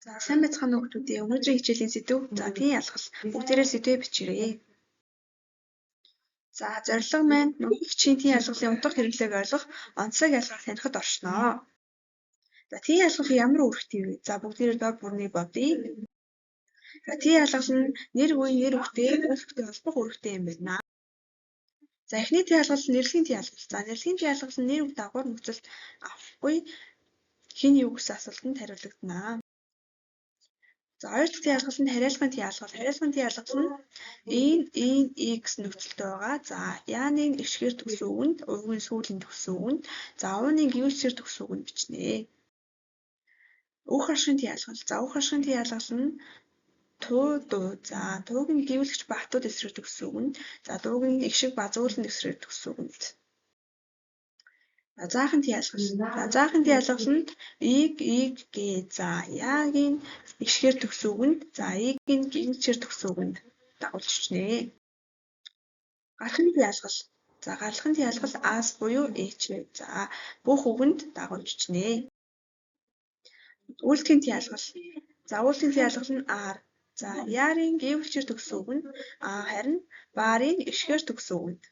За сайн байцгаана уу хүүхдүүдээ. Өнөөдрийн хичээлийн сэдэв тийм ялгал. Бүгдээрээ сэдвээ бичээрэй. За зорилго маань нөхөчийн тийм ялгалын утга хэрэглээг ойлгох, онцлог ялгах танихад оршноо. За тийм ялгах ямар үүрэгтэй вэ? За бүгдээрээ дор бүрнийг бодъё. За тийм ялгал нь нэр буй нэр үгтэй холбох үүрэгтэй юм байна. За эхний тийм ялгал нь нэрлэгийн тийм ялгал. За нэрлэгийн тийм ялгал нь нэр үг дагавар нөхцөлд авахгүй хин юу гэсэн асуултанд хариулагдана. За хоёр дахь ялгал нь хариалгын ялгал. Хариалгын ялгал нь энэ x нөхцөлтэй байгаа. За яаны эшгээр төгсөн үгэнд, уугийн сүүлийн төгсөн үгэнд, за ууны гүйцээр төгсөн үгэнд бичнэ. Уг харшийн ялгал. За уг харшийн ялгал нь туу дуу. За дууг нь гүйвлэгч багтууд эсрэг төгсөн үгэнд, за дууг нь эгшиг базуулан эсрэг төгсөн үгэнд. За заахын ялгал. За заахын ялгал нь г. За яагийн эгшгээр төгсөн үгэнд, за ийг-ийн гэгчээр төгсөн үгэнд дагуулж бичнэ. Гарахын ялгал. За гарахын ялгал аас буюу h. За бүх үгэнд дагуулж бичнэ. Үйлдэхин ялгал. За үйлдэхин ялгал нь r. За яарын гэгчээр төгсөн үгэнд, харин баарын эгшгээр төгсөн үгэнд.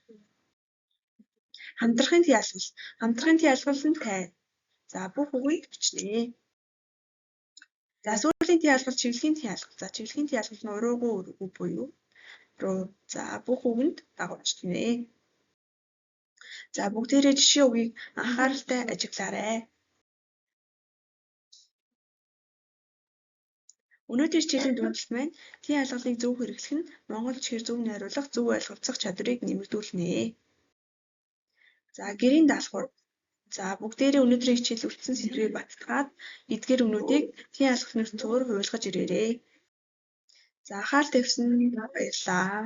Хамтрахын ялгал. Хамтрахын ялгал нь тай. За бүх үгэнд бичнэ. За сүүлийн ялгал чиглэлийн ялгал. За чиглэлийн ялгал нь уруугүй үг буюу руу. За бүх үгэнд дагуулж бичнэ. За бүгдээрээ жишээ үгийг анхааралтай ажиглаарай. Өнөөдрийн хичээлийн дүгнэлт маань тийм ялгалыг зөв хэрэглэх нь Монгол чихэр зөв найруулах, зөв ойлголцох чадварыг нэмэгдүүлнэ. За гэрийн даалгавар. За бүгдээрээ өнөөдрийн хичээл үлдсэн сэдвээ баттгаад эдгээр өмнүүдийг тийм ялгах нөхцөөр хуваалцаж ирээрэй. За анхаарал тавьсан баярлалаа.